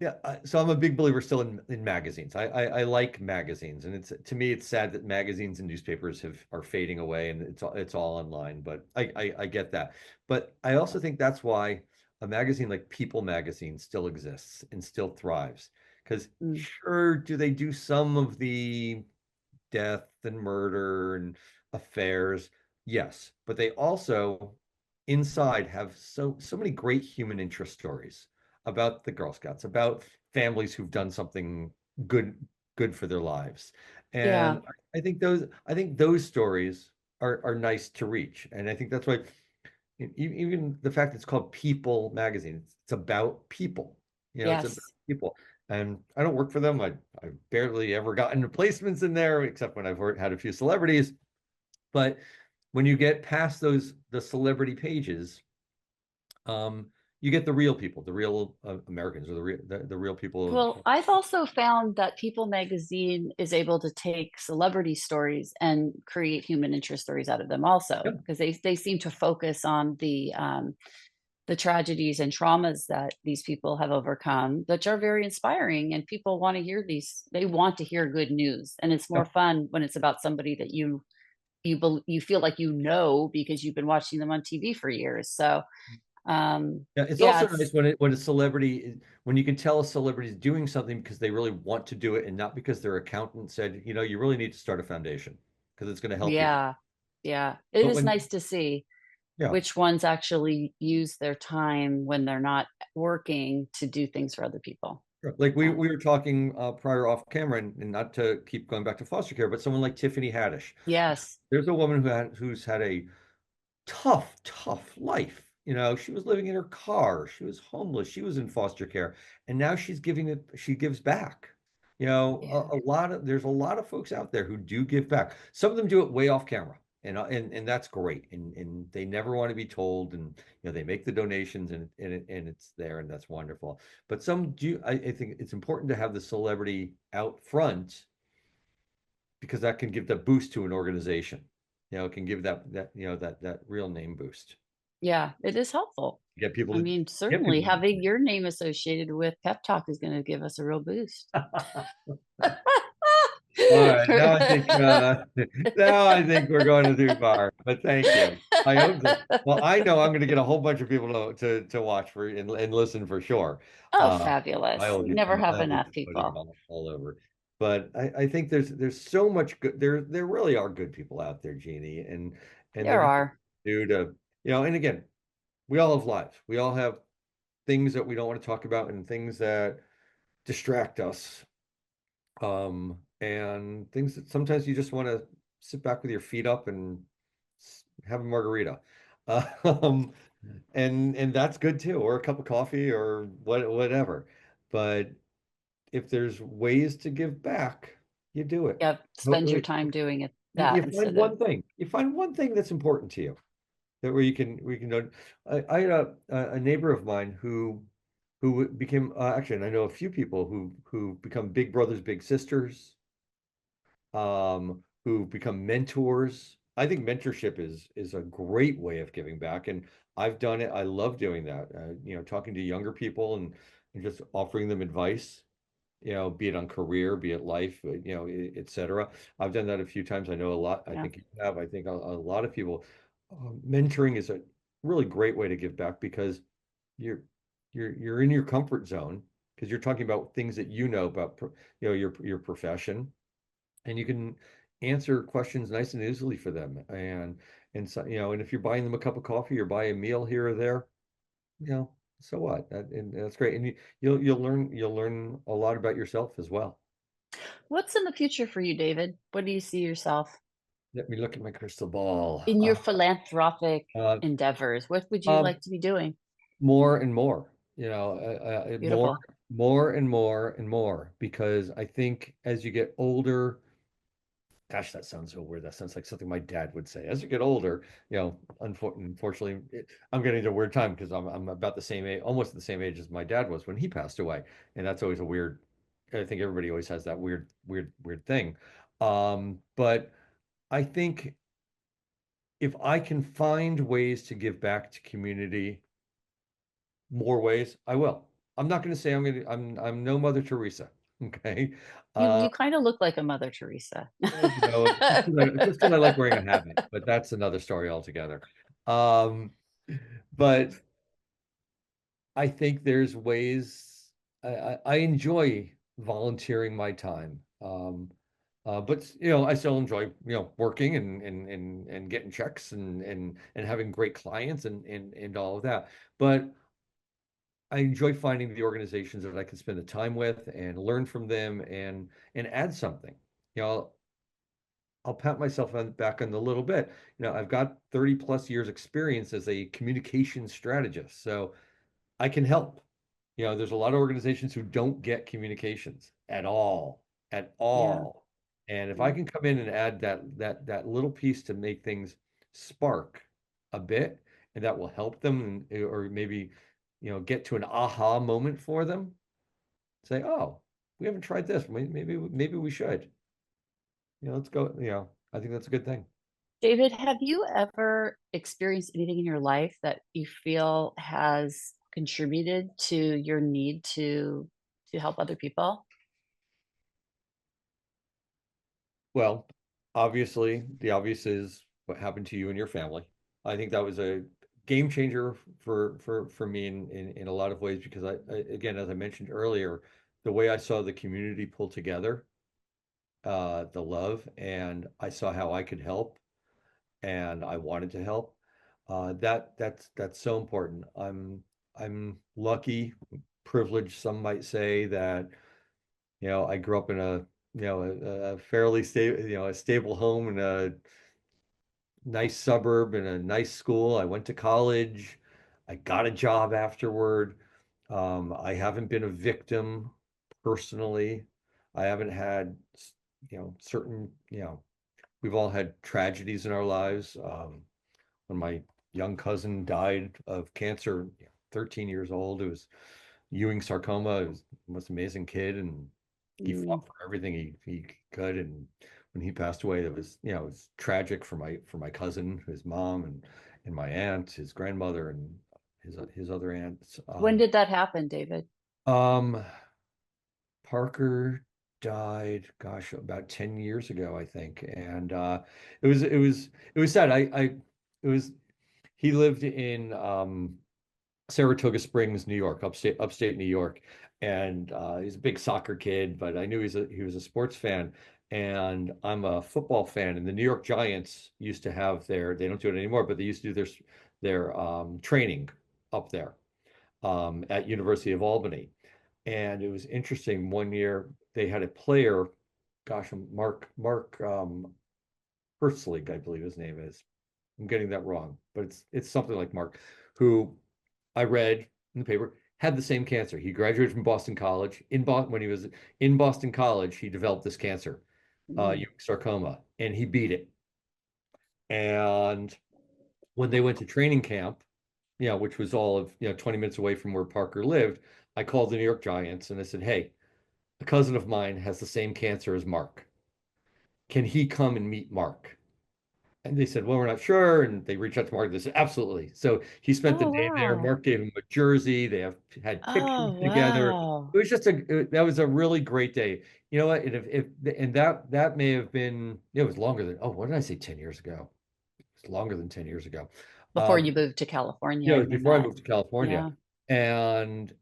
Speaker 2: yeah, so I'm a big believer still in magazines. I like magazines, and it's to me it's sad that magazines and newspapers are fading away, and it's all online. But I get that. But I also think that's why a magazine like People magazine still exists and still thrives. Because
Speaker 1: Mm,
Speaker 2: sure, do they do some of the death and murder and affairs? Yes, but they also inside have so many great human interest stories about the Girl Scouts, about families who've done something good good for their lives.
Speaker 1: yeah.
Speaker 2: And I think those stories are nice to reach. And I think that's why even the fact it's called People magazine, it's about people. It's about
Speaker 1: Yes.
Speaker 2: people. And I don't work for them. I've barely ever gotten placements in there, except when had a few celebrities. But when you get past the celebrity pages, um, you get the real people, the real Americans, or the real people
Speaker 1: Well, I've also found that People magazine is able to take celebrity stories and create human interest stories out of them
Speaker 2: yeah,
Speaker 1: also, because they seem to focus on the tragedies and traumas that these people have overcome, which are very inspiring. And people want to hear they want to hear good news. And it's
Speaker 2: yeah,
Speaker 1: more fun when it's about somebody that you feel like because you've been watching them on TV for years. So
Speaker 2: yeah. It's
Speaker 1: yeah,
Speaker 2: also
Speaker 1: it's
Speaker 2: nice when a celebrity when you can tell a celebrity is doing something because they really want to do it and not because their accountant said, you really need to start a foundation. because it's going to help you.
Speaker 1: Yeah. Yeah. It
Speaker 2: But
Speaker 1: is
Speaker 2: when,
Speaker 1: nice to see
Speaker 2: yeah,
Speaker 1: which ones actually use their time when they're not working to do things for other people.
Speaker 2: sure. Like
Speaker 1: Um,
Speaker 2: we were talking prior off camera, and not to keep going back to foster care, but someone like Tiffany Haddish.
Speaker 1: yes.
Speaker 2: There's a woman who's had a tough life. You know, she was living in her car, she was homeless, she was in foster care, and now she gives back. You know,
Speaker 1: Yeah.
Speaker 2: there's a lot of folks out there who do give back. Some of them do it way off camera, and that's great. And they never want to be told, and they make the donations, and it's there, and that's wonderful. But some do, I think it's important to have the celebrity out front because that can give the boost to an organization. It can give that real name boost.
Speaker 1: Yeah. It is helpful.
Speaker 2: Get people
Speaker 1: I
Speaker 2: to
Speaker 1: mean,
Speaker 2: get
Speaker 1: certainly
Speaker 2: people to
Speaker 1: having your name associated with Pep Talk is going to give us a real boost.
Speaker 2: All right, now I think we're going too far. But thank you. I hope so. Well, I know I'm going to get a whole bunch of people to watch for and listen for sure.
Speaker 1: Oh,
Speaker 2: Uh,
Speaker 1: fabulous. You never have
Speaker 2: I'll be
Speaker 1: enough
Speaker 2: putting it
Speaker 1: people.
Speaker 2: all over. But I think there's so much good. There really are good people out there, Jeannie, and
Speaker 1: There
Speaker 2: there's
Speaker 1: are.
Speaker 2: due to and again, we all have lives. We all have things that we don't want to talk about and things that distract us. And things that sometimes you just want to sit back with your feet up and have a margarita. Um, and that's good too, or a cup of coffee or whatever. But if there's ways to give back, you do it.
Speaker 1: Yep.
Speaker 2: No,
Speaker 1: Spend your time doing it
Speaker 2: You,
Speaker 1: that
Speaker 2: you find
Speaker 1: instead of,
Speaker 2: one thing. You find one thing that's important to you that where you can we can know. I had a neighbor of mine who became actually, and I know a few people who become big brothers, big sisters, who become mentors. I think mentorship is a great way of giving back, and I've done it. I love doing that. Talking to younger people and just offering them advice. Be it on career, be it life, et cetera. I've done that a few times. I know a lot. I
Speaker 1: yeah.
Speaker 2: think you have. I think a lot of people. Mentoring is a really great way to give back because you're you're in your comfort zone because you're talking about things that you know about your profession, and you can answer questions nice and easily for them. And so and if you're buying them a cup of coffee or buy a meal here or there, so what? And that's great. And you'll learn a lot about yourself as well.
Speaker 1: What's in the future for you, David? What do you see yourself
Speaker 2: Let me look at my crystal ball.
Speaker 1: in your philanthropic
Speaker 2: Uh,
Speaker 1: endeavors? What would you
Speaker 2: um,
Speaker 1: like to be doing?
Speaker 2: More and more, more,
Speaker 1: Beautiful.
Speaker 2: more and more and more, because I think as you get older, gosh, that sounds so weird. That sounds like something my dad would say. As you get older, unfortunately, I'm getting to a weird time because I'm about the same age, almost the same age as my dad was when he passed away, and that's always a weird. I think everybody always has that weird thing. But I think if I can find ways to give back to community more ways, I will. I'm not going to say I'm no Mother Teresa. Okay.
Speaker 1: You
Speaker 2: Uh,
Speaker 1: you kind of look like a Mother Teresa.
Speaker 2: just 'cause I like wearing a habit, but that's another story altogether. Um, but I think there's ways I enjoy volunteering my time. But I still enjoy working and getting checks and having great clients and all of that. But I enjoy finding the organizations that I can spend the time with and learn from them and add something. You know, I'll pat myself on back on a little bit. I've got 30 plus years experience as a communication strategist, so I can help. There's a lot of organizations who don't get communications at
Speaker 1: Yeah.
Speaker 2: all. And if I
Speaker 1: Yeah.
Speaker 2: can come in and add that little piece to make things spark a bit, and that will help them, or maybe, get to an aha moment for them, say, oh, we haven't tried this. Maybe we should. Let's go. I think that's a good thing.
Speaker 1: David, have you ever experienced anything in your life that you feel has contributed to your need to help other people?
Speaker 2: Well, obviously, the obvious is what happened to you and your family. I think that was a game changer for me in a lot of ways because again, as I mentioned earlier, the way I saw the community pull together the love, and I saw how I could help, and I wanted to help. That's so important. I'm lucky, privileged, some might say, that I grew up in a fairly stable, a stable home in a nice suburb in a nice school. I went to college. I got a job afterward. I haven't been a victim personally. I haven't had, certain, we've all had tragedies in our lives. When my young cousin died of cancer, 13 years old, it was Ewing sarcoma. It was the most amazing kid, and he
Speaker 1: Mm.
Speaker 2: fought for everything he could. And when he passed away, it was tragic for my cousin, his mom, and my aunt, his grandmother, and his other aunts.
Speaker 1: When did that happen, David?
Speaker 2: Um, Parker died, gosh, about 10 years ago, I think. And it was sad. It was he lived in Saratoga Springs, New York, upstate New York. And he's a big soccer kid, but I knew he was a sports fan. And I'm a football fan. And the New York Giants used to have they don't do it anymore, but they used to do their training up there at University of Albany. And it was interesting. One year they had a player, gosh, Mark Hertzlig, I believe his name is. I'm getting that wrong, but it's something like Mark, who I read in the paper had the same cancer. He graduated from Boston College. When he was in Boston College, he developed this cancer,
Speaker 1: Mm.
Speaker 2: Ewing sarcoma, and he beat it. And when they went to training camp, which was all of 20 minutes away from where Parker lived, I called the New York Giants and I said, "Hey, a cousin of mine has the same cancer as Mark. Can he come and meet Mark?" And they said, "Well, we're not sure." And they reached out to Mark. They said, "Absolutely." So he spent the
Speaker 1: Oh,
Speaker 2: day there.
Speaker 1: wow.
Speaker 2: Mark gave him a jersey. They have had pictures
Speaker 1: Oh,
Speaker 2: together.
Speaker 1: wow.
Speaker 2: It was that was a really great day. You know what? And and that may have been, it was longer than, oh, what did I say 10 years ago? It's longer than 10 years ago.
Speaker 1: Before you moved to California,
Speaker 2: It
Speaker 1: you
Speaker 2: was
Speaker 1: mean
Speaker 2: before I
Speaker 1: that?
Speaker 2: moved to California.
Speaker 1: Yeah.
Speaker 2: And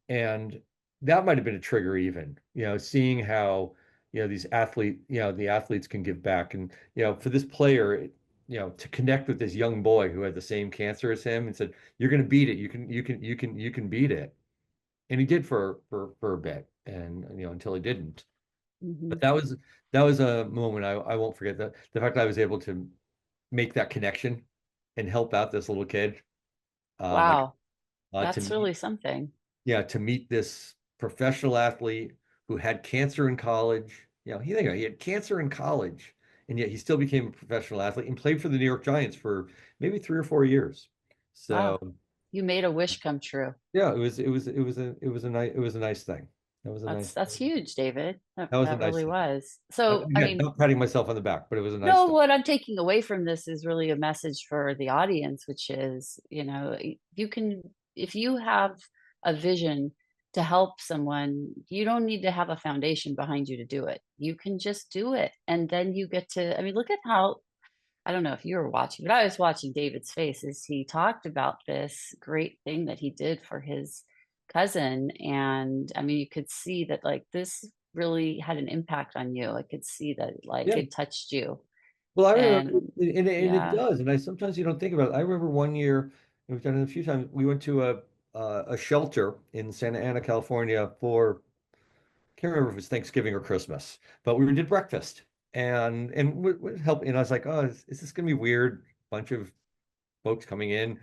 Speaker 2: that might have been a trigger even, seeing how, the athletes can give back. And, for this player, to connect with this young boy who had the same cancer as him and said, "You're going to beat it. You can beat it." And he did for a bit, and, until he didn't.
Speaker 1: Hmm.
Speaker 2: But that was a moment I won't forget. That the fact that I was able to make that connection and help out this little kid, like,
Speaker 1: Wow.
Speaker 2: to
Speaker 1: That's
Speaker 2: meet
Speaker 1: really something.
Speaker 2: yeah, to meet this professional athlete who had cancer in college. He had cancer in college, and yet he still became a professional athlete and played for the New York Giants for maybe 3 or 4 years. So
Speaker 1: Wow. You made a wish come true.
Speaker 2: yeah, it was a nice thing. That was a
Speaker 1: That's
Speaker 2: nice
Speaker 1: that's huge, David. That
Speaker 2: that was a
Speaker 1: that
Speaker 2: nice
Speaker 1: really
Speaker 2: thing.
Speaker 1: was. So, I
Speaker 2: Again,
Speaker 1: mean,
Speaker 2: not patting myself on the back, but it was a nice
Speaker 1: no,
Speaker 2: thing.
Speaker 1: what I'm taking away from this is really a message for the audience, which is, you can, if you have a vision to help someone, you don't need to have a foundation behind you to do it. You can just do it. And then you get to, I mean, look at how, I don't know if you were watching, but I was watching David's face as he talked about this great thing that he did for his cousin. And I mean, you could see that like this really had an impact on you. I could see that like
Speaker 2: Yeah.
Speaker 1: it touched you.
Speaker 2: Well, I remember,
Speaker 1: And
Speaker 2: and it
Speaker 1: yeah.
Speaker 2: does. And I sometimes you don't think about it. I remember one year, and we've done it a few times. We went to a shelter in Santa Ana, California for, can't remember if it was Thanksgiving or Christmas, but we did breakfast and would help. And I was like, "Oh, is this gonna be weird? Bunch of folks coming in."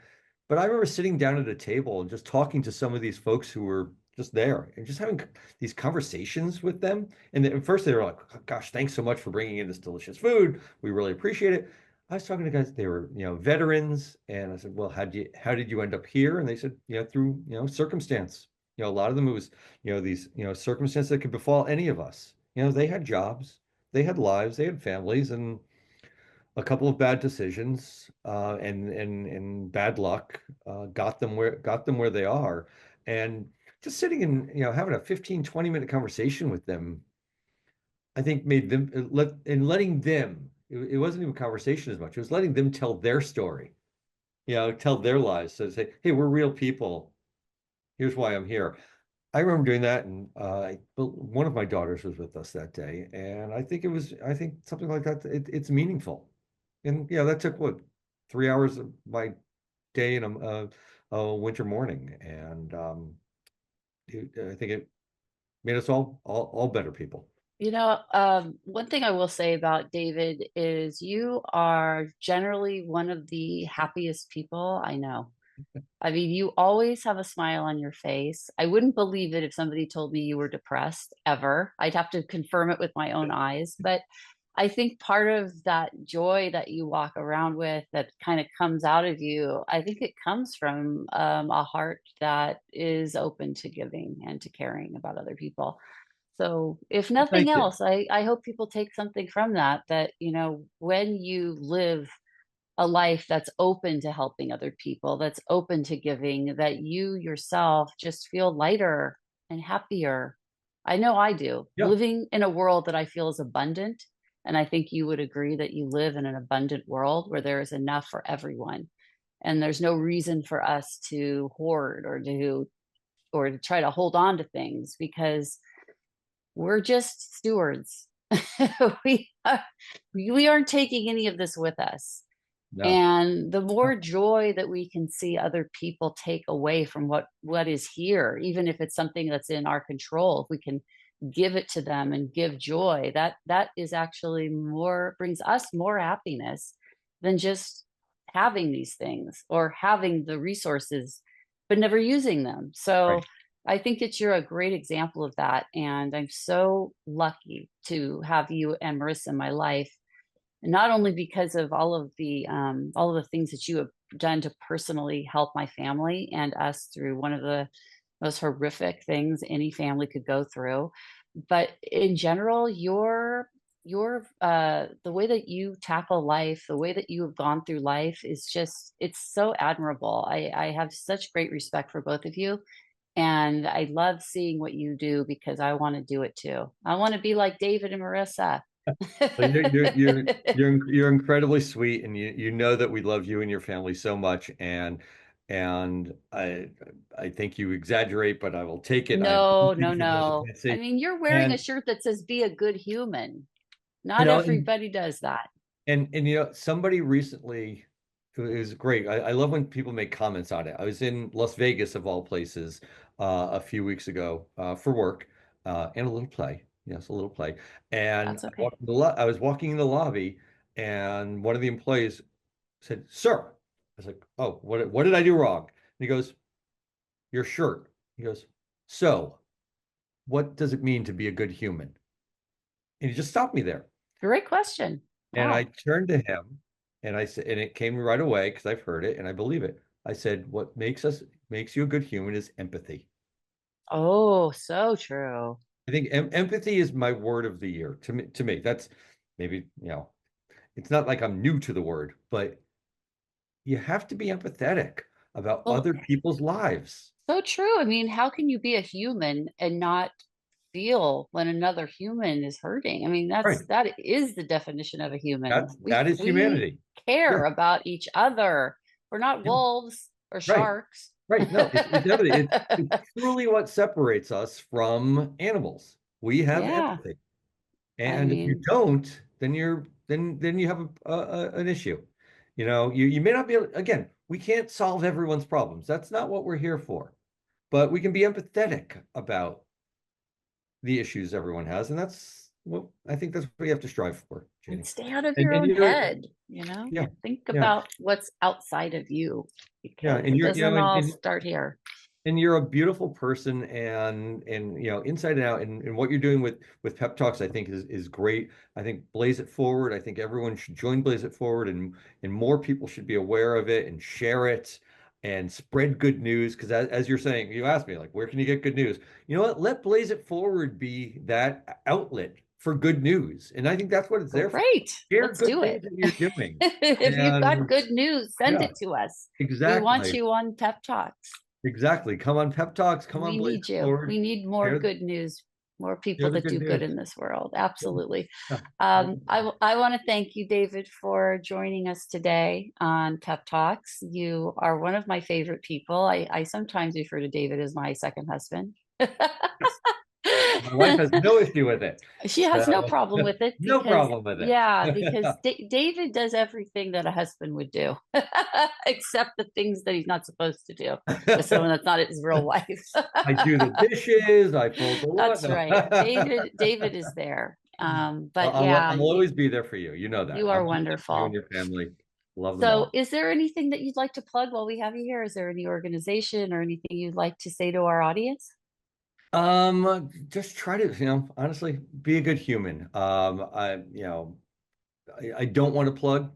Speaker 2: But I remember sitting down at a table and just talking to some of these folks who were just there and just having these conversations with them. And at first they were like, "Oh, gosh, thanks so much for bringing in this delicious food. We really appreciate it." I was talking to guys, they were, veterans. And I said, "Well, how did you end up here?" And they said, through, circumstance. A lot of them, it was, these, circumstances that could befall any of us. They had jobs, they had lives, they had families, and a couple of bad decisions, and bad luck, got them where they are. And just sitting and, having a 15-20 minute conversation with them, I think made them, letting them, it wasn't even conversation as much, it was letting them tell their story, tell their lives. So say, "Hey, we're real people, here's why I'm here." I remember doing that, and one of my daughters was with us that day, and I think something like that. It's meaningful, and yeah, that took what 3 hours of my day in a winter morning, and I think it made us all better people.
Speaker 1: One thing I will say about David is you are generally one of the happiest people I know. I mean, you always have a smile on your face. I wouldn't believe it if somebody told me you were depressed ever. I'd have to confirm it with my own eyes. But I think part of that joy that you walk around with that kind of comes out of you, I think it comes from a heart that is open to giving and to caring about other people. So, if nothing
Speaker 2: Thank you.
Speaker 1: else, I hope people take something from that, when you live a life that's open to helping other people, that's open to giving, that you yourself just feel lighter and happier. I know I do.
Speaker 2: Yeah,
Speaker 1: Living in a world that I feel is abundant. And I think you would agree that you live in an abundant world where there is enough for everyone. And there's no reason for us to hoard or to try to hold on to things because we're just stewards. we, are, we aren't taking any of this with us.
Speaker 2: no,
Speaker 1: And the more joy that we can see other people take away from what is here, even if it's something that's in our control, if we can give it to them and give joy, that is actually more brings us more happiness than just having these things or having the resources but never using them. So
Speaker 2: right.
Speaker 1: I think that you're a great example of that. And I'm so lucky to have you and Marissa in my life, not only because of all of the things that you have done to personally help my family and us through one of the most horrific things any family could go through, but in general, the way that you tackle life, the way that you have gone through life is just it's so admirable. I have such great respect for both of you. And I love seeing what you do because I want to do it too. I want to be like David and Marissa.
Speaker 2: Well, you're incredibly sweet, and you know that we love you and your family so much, and I think you exaggerate, but I will take it. I have no
Speaker 1: No, no,
Speaker 2: things
Speaker 1: no.
Speaker 2: to
Speaker 1: I
Speaker 2: say,
Speaker 1: mean, you're wearing a
Speaker 2: and
Speaker 1: shirt that says be a good human.
Speaker 2: you
Speaker 1: Not
Speaker 2: know, and
Speaker 1: everybody does that.
Speaker 2: somebody recently, it was great. I love when people make comments on it. I was in Las Vegas of all places a few weeks ago for work and a little play. Yes, a little play. And
Speaker 1: That's okay.
Speaker 2: I was walking in the lobby, and one of the employees said, "Sir," I was like, "Oh, what did I do wrong?" And he goes, "Your shirt." He goes, "So, what does it mean to be a good human?" And he just stopped me there.
Speaker 1: Great question.
Speaker 2: And I
Speaker 1: Wow.
Speaker 2: turned to him and I said, and it came right away because I've heard it and I believe it. I said, what makes you a good human is empathy.
Speaker 1: Oh, so true.
Speaker 2: I think empathy is my word of the year to me. That's maybe, it's not like I'm new to the word, but you have to be empathetic about
Speaker 1: Well,
Speaker 2: other people's lives.
Speaker 1: so true. I mean, how can you be a human and not feel when another human is hurting? I mean,
Speaker 2: Right.
Speaker 1: that is the definition of a human.
Speaker 2: That is
Speaker 1: We
Speaker 2: humanity. Yeah.
Speaker 1: care about each other. We're not
Speaker 2: Yeah.
Speaker 1: wolves or
Speaker 2: Right.
Speaker 1: sharks.
Speaker 2: Right. No, it's evident. It's truly what separates us from animals. We have
Speaker 1: Yeah.
Speaker 2: empathy.
Speaker 1: I
Speaker 2: And if you
Speaker 1: mean,
Speaker 2: don't, then you have an issue. You may not be able, again, we can't solve everyone's problems. That's not what we're here for. But we can be empathetic about the issues everyone has, and I think that's what you have to strive for,
Speaker 1: and
Speaker 2: Jenny.
Speaker 1: stay out of
Speaker 2: And
Speaker 1: your
Speaker 2: and
Speaker 1: own
Speaker 2: you're
Speaker 1: head,
Speaker 2: yeah,
Speaker 1: think
Speaker 2: yeah,
Speaker 1: about what's outside of you
Speaker 2: yeah,
Speaker 1: because
Speaker 2: and
Speaker 1: it
Speaker 2: you're
Speaker 1: doesn't all start here.
Speaker 2: and you're a beautiful person, and inside and out, and what you're doing with Pep Talks I think is great. I think Blaze It Forward, I think everyone should join Blaze It Forward, and more people should be aware of it and share it and spread good news, because as you're saying, you asked me like, where can you get good news? You know what, let Blaze It Forward be that outlet for good news, and I think that's what it's there for.
Speaker 1: Great.
Speaker 2: Share
Speaker 1: Let's
Speaker 2: good
Speaker 1: do
Speaker 2: things
Speaker 1: it.
Speaker 2: that you're doing.
Speaker 1: If you've got
Speaker 2: And
Speaker 1: good news, send
Speaker 2: yeah,
Speaker 1: it to us. We want
Speaker 2: exactly.
Speaker 1: you on Pep Talks.
Speaker 2: Exactly. Come on Pep Talks. Come on
Speaker 1: We
Speaker 2: Blaze
Speaker 1: need
Speaker 2: It
Speaker 1: you. We
Speaker 2: Forward.
Speaker 1: need more
Speaker 2: Share,
Speaker 1: good news, more people
Speaker 2: share the
Speaker 1: that
Speaker 2: good
Speaker 1: do good
Speaker 2: news.
Speaker 1: in this world.
Speaker 2: Yeah.
Speaker 1: Absolutely.
Speaker 2: Yeah.
Speaker 1: I want to thank you, David, for joining us today on Pep Talks. You are one of my favorite people. I sometimes refer to David as my second husband.
Speaker 2: My wife has no issue with it.
Speaker 1: She has no problem with it
Speaker 2: No
Speaker 1: because,
Speaker 2: problem with it.
Speaker 1: yeah, because David does everything that a husband would do, except the things that he's not supposed to do with someone that's not his real wife.
Speaker 2: I do the dishes, I fold the laundry.
Speaker 1: That's right. David is there. But yeah,
Speaker 2: I'll always be there for you. You know that.
Speaker 1: you
Speaker 2: I'm
Speaker 1: are
Speaker 2: always there for you and
Speaker 1: wonderful.
Speaker 2: your family. Love them
Speaker 1: So,
Speaker 2: all.
Speaker 1: is there anything that you'd like to plug while we have you here? Is there any organization or anything you'd like to say to our audience?
Speaker 2: Just try to, honestly, be a good human. I don't want to plug,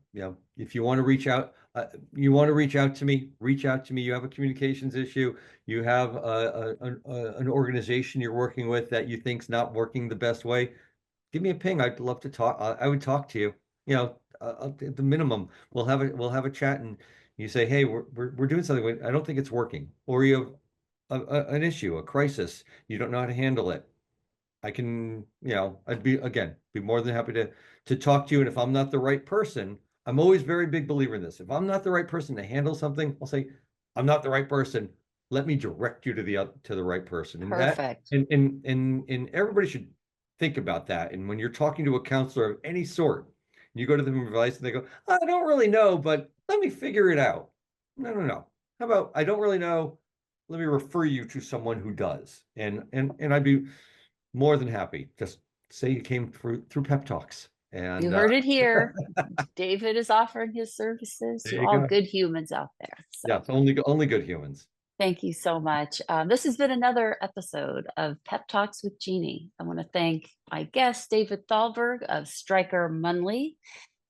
Speaker 2: if you want to reach out, to me, reach out to me. You have a communications issue, you have an organization you're working with that you think's not working the best way, give me a ping. I'd love to talk. I would talk to you. At the minimum, we'll have a chat, and you say, hey, we're doing something. I don't think it's working, or you have an issue, a crisis. You don't know how to handle it. I can, I'd be more than happy to talk to you. And if I'm not the right person, I'm always very big believer in this. If I'm not the right person to handle something, I'll say, I'm not the right person. Let me direct you to the right person. And
Speaker 1: Perfect.
Speaker 2: and everybody should think about that. And when you're talking to a counselor of any sort, you go to them for advice and they go, I don't really know, but let me figure it out. No, no, no. How about I don't really know? Let me refer you to someone who does. And I'd be more than happy. Just say you came through Pep Talks. And
Speaker 1: You heard it here. David is offering his services
Speaker 2: there
Speaker 1: to
Speaker 2: you
Speaker 1: all
Speaker 2: go.
Speaker 1: good humans out there. So
Speaker 2: Yeah, it's only good humans.
Speaker 1: thank you so much. This has been another episode of Pep Talks with Jeannie. I want to thank my guest, David Thalberg of Stryker-Munley,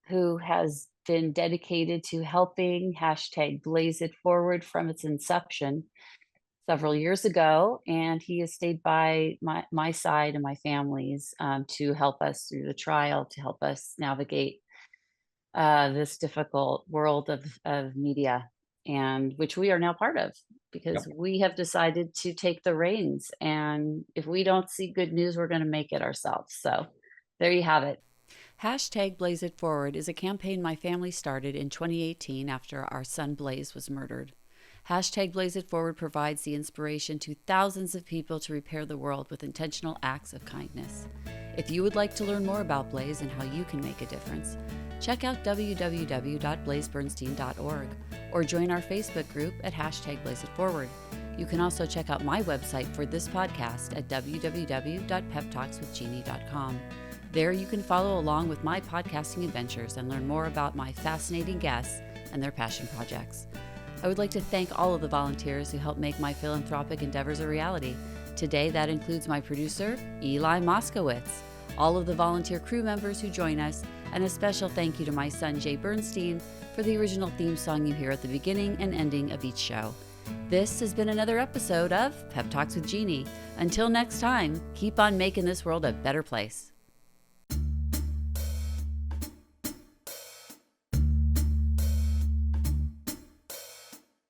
Speaker 1: who has been dedicated to helping #Blaze It Forward from its inception several years ago. And he has stayed by my side and my family's to help us through the trial, to help us navigate this difficult world of media, and which we are now part of, because
Speaker 2: Yep.
Speaker 1: we have decided to take the reins. And if we don't see good news, we're going to make it ourselves. So there you have it. #Blaze It Forward is a campaign my family started in 2018 after our son Blaze was murdered. #Blaze It Forward provides the inspiration to thousands of people to repair the world with intentional acts of kindness. If you would like to learn more about Blaze and how you can make a difference, check out www.blazebernstein.org or join our Facebook group at #Blaze It Forward. You can also check out my website for this podcast at www.peptalkswithjeannie.com. There you can follow along with my podcasting adventures and learn more about my fascinating guests and their passion projects. I would like to thank all of the volunteers who help make my philanthropic endeavors a reality. Today, that includes my producer, Eli Moskowitz, all of the volunteer crew members who join us, and a special thank you to my son, Jay Bernstein, for the original theme song you hear at the beginning and ending of each show. This has been another episode of Pep Talks with Jeannie. Until next time, keep on making this world a better place.